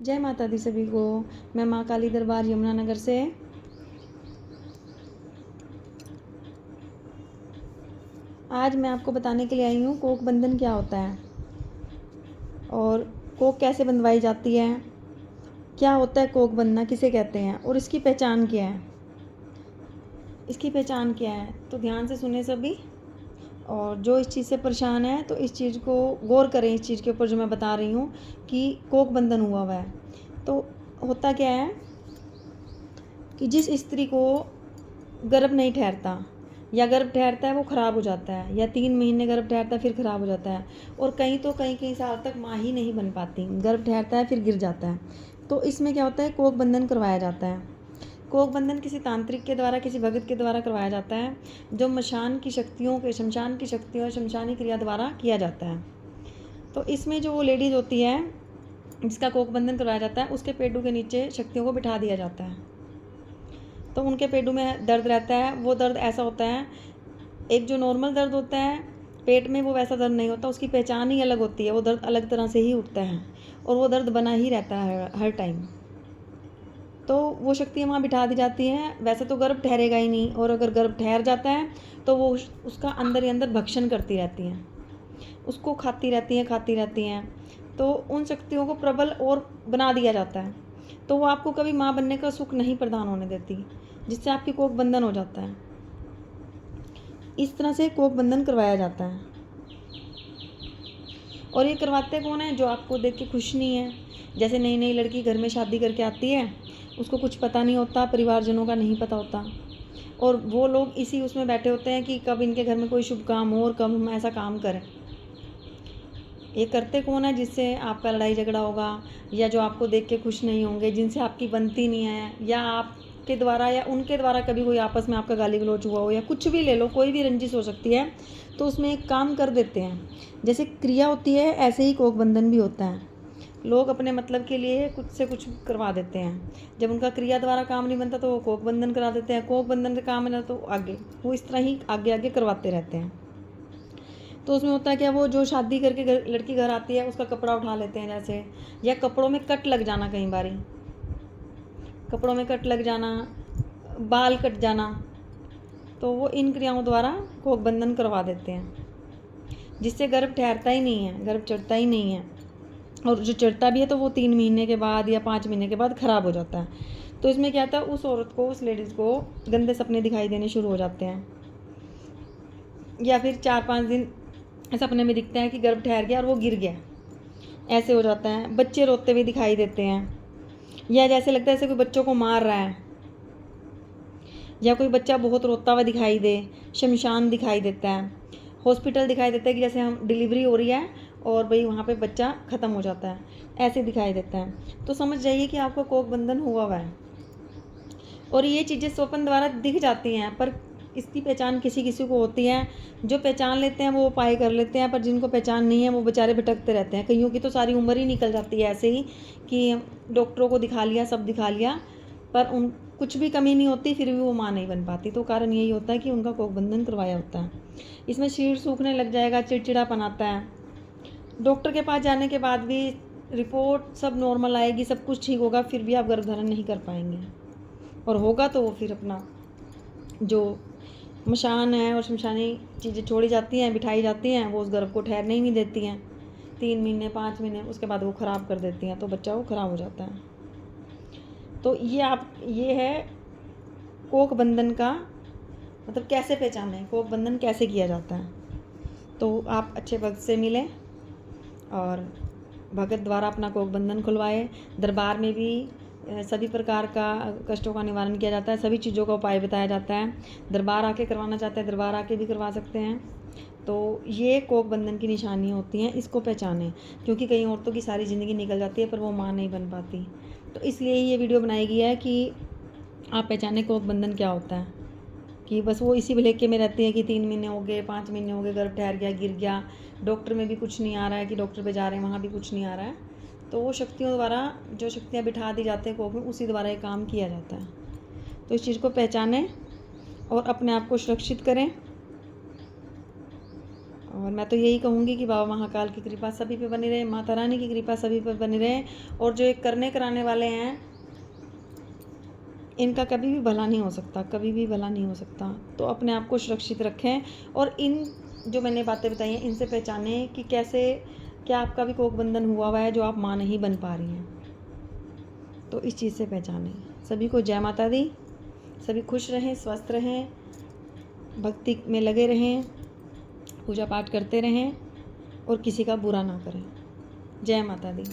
जय माता दी सभी को। मैं माँ काली दरबार यमुनानगर से। आज मैं आपको बताने के लिए आई हूँ कोक बंधन क्या होता है और कोक कैसे बंधवाई जाती है, क्या होता है कोक बंधना किसे कहते हैं और इसकी पहचान क्या है। इसकी पहचान क्या है तो ध्यान से सुने सभी, और जो इस चीज़ से परेशान है तो इस चीज़ को गौर करें, इस चीज़ के ऊपर जो मैं बता रही हूँ कि कोक बंधन हुआ हुआ है। तो होता क्या है कि जिस स्त्री को गर्भ नहीं ठहरता या गर्भ ठहरता है वो ख़राब हो जाता है, या 3 महीने गर्भ ठहरता है फिर ख़राब हो जाता है, और कहीं तो कई साल तक माँ ही नहीं बन पाती, गर्भ ठहरता है फिर गिर जाता है। तो इसमें क्या होता है, कोक बंधन करवाया जाता है। कोक बंधन किसी तांत्रिक के द्वारा, किसी भगत के द्वारा करवाया जाता है, जो शमशान की शक्तियों और शमशानी क्रिया द्वारा किया जाता है। तो इसमें जो वो लेडीज़ होती है जिसका कोक बंधन करवाया जाता है, उसके पेटों के नीचे शक्तियों को बिठा दिया जाता है। तो उनके पेटों में दर्द रहता है। वो दर्द ऐसा होता है, एक जो नॉर्मल दर्द होता है पेट में वो वैसा दर्द नहीं होता, उसकी पहचान ही अलग होती है। वो दर्द अलग तरह से ही उठता है और वो दर्द बना ही रहता है हर टाइम। तो वो शक्तियाँ वहाँ बिठा दी जाती हैं। वैसे तो गर्भ ठहरेगा ही नहीं, और अगर गर्भ ठहर जाता है तो वो उसका अंदर ही अंदर भक्षण करती रहती हैं, उसको खाती रहती हैं। तो उन शक्तियों को प्रबल और बना दिया जाता है। तो वो आपको कभी माँ बनने का सुख नहीं प्रदान होने देती, जिससे आपकी कोक बंधन हो जाता है। इस तरह से कोक बंधन करवाया जाता है। और ये करवाते कौन है, जो आपको देख के खुश नहीं है। जैसे नई नई लड़की घर में शादी करके आती है, उसको कुछ पता नहीं होता, परिवारजनों का नहीं पता होता, और वो लोग इसी उसमें बैठे होते हैं कि कब इनके घर में कोई शुभ काम हो और कब हम ऐसा काम करें। ये करते कौन है, जिससे आपका लड़ाई झगड़ा होगा, या जो आपको देख के खुश नहीं होंगे, जिनसे आपकी बनती नहीं है, या आपके द्वारा या उनके द्वारा कभी कोई आपस में आपका गाली गलौज हुआ हो, या कुछ भी ले लो, कोई भी रंजिश हो सकती है। तो उसमें एक काम कर देते हैं। जैसे क्रिया होती है ऐसे ही कोक बंधन भी होता है। लोग अपने मतलब के लिए कुछ से कुछ करवा देते हैं। जब उनका क्रिया द्वारा काम नहीं बनता तो वो कोक बंधन करा देते हैं, कोक बंधन का काम है तो आगे वो इस तरह ही आगे आगे करवाते रहते हैं। तो उसमें होता है क्या, वो जो शादी करके लड़की घर आती है उसका कपड़ा उठा लेते हैं जैसे, या कपड़ों में कट लग जाना, कई बारी कपड़ों में कट लग जाना, बाल कट जाना, तो वो इन क्रियाओं द्वारा कोक बंधन करवा देते हैं, जिससे गर्भ ठहरता ही नहीं है, गर्भ चढ़ता ही नहीं है, और जो चढ़ता भी है तो वो 3 महीने के बाद या 5 महीने के बाद ख़राब हो जाता है। तो इसमें क्या था, उस औरत को, उस लेडीज़ को गंदे सपने दिखाई देने शुरू हो जाते हैं, या फिर 4-5 दिन सपने में दिखता है कि गर्भ ठहर गया और वो गिर गया, ऐसे हो जाता है। बच्चे रोते हुए दिखाई देते हैं, या जैसे लगता है जैसे कोई बच्चों को मार रहा है, या कोई बच्चा बहुत रोता हुआ दिखाई दे, शमशान दिखाई देता है, हॉस्पिटल दिखाई देता है कि जैसे हम डिलीवरी हो रही है और भाई वहाँ पे बच्चा ख़त्म हो जाता है, ऐसे दिखाई देता है। तो समझ जाइए कि आपका कोक बंधन हुआ हुआ है। और ये चीज़ें स्वप्न द्वारा दिख जाती हैं, पर इसकी पहचान किसी किसी को होती है। जो पहचान लेते हैं वो उपाय कर लेते हैं, पर जिनको पहचान नहीं है वो बेचारे भटकते रहते हैं। कईयों की तो सारी उम्र ही निकल जाती है ऐसे ही, कि डॉक्टरों को दिखा लिया, सब दिखा लिया, पर उन कुछ भी कमी नहीं होती, फिर भी वो माँ नहीं बन पाती। तो कारण यही होता है कि उनका कोक बंधन करवाया होता है। इसमें शरीर सूखने लग जाएगा, चिड़चिड़ापन आता है। डॉक्टर के पास जाने के बाद भी रिपोर्ट सब नॉर्मल आएगी, सब कुछ ठीक होगा, फिर भी आप गर्भधारण नहीं कर पाएंगे, और होगा तो वो फिर अपना जो मशान है और शमशानी चीज़ें छोड़ी जाती हैं, बिठाई जाती हैं, वो उस गर्भ को ठहरने ही नहीं देती हैं। 3 महीने 5 महीने उसके बाद वो ख़राब कर देती हैं, तो बच्चा वो ख़राब हो जाता है। तो ये है कोक बंधन का मतलब कैसे पहचानें, कोक बंधन कैसे किया जाता है। तो आप अच्छे भक्त से मिलें और भगत द्वारा अपना कोक बंधन खुलवाए। दरबार में भी सभी प्रकार का कष्टों का निवारण किया जाता है, सभी चीज़ों का उपाय बताया जाता है। दरबार आके करवाना चाहते हैं, दरबार आके भी करवा सकते हैं। तो ये कोक बंधन की निशानियाँ होती हैं, इसको पहचानें, क्योंकि कई औरतों की सारी ज़िंदगी निकल जाती है पर वो माँ नहीं बन पाती। तो इसलिए ये वीडियो बनाई गई है कि आप पहचानें कोक बंधन क्या होता है। कि बस वो इसी भुलेखे में रहती है कि 3 महीने हो गए, 5 महीने हो गए, गर्भ ठहर गया, गिर गया, डॉक्टर में भी कुछ नहीं आ रहा है, कि डॉक्टर पे जा रहे हैं वहाँ भी कुछ नहीं आ रहा है। तो वो शक्तियों द्वारा जो शक्तियाँ बिठा दी जाती हैं कोक में, उसी द्वारा ये काम किया जाता है। तो इस चीज़ को पहचानें और अपने आप को सुरक्षित करें। और मैं तो यही कहूँगी कि बाबा महाकाल की कृपा सभी पे बनी रहे, माता रानी की कृपा सभी पे बनी रहे। और जो एक करने कराने वाले हैं, इनका कभी भी भला नहीं हो सकता, कभी भी भला नहीं हो सकता। तो अपने आप को सुरक्षित रखें और इन जो मैंने बातें बताई हैं इनसे पहचानें कि कैसे, क्या आपका भी कोख बंधन हुआ है जो आप माँ नहीं बन पा रही हैं, तो इस चीज़ से पहचानें। सभी को जय माता दी। सभी खुश रहें, स्वस्थ रहें, भक्ति में लगे रहें, पूजा पाठ करते रहें और किसी का बुरा ना करें। जय माता दी।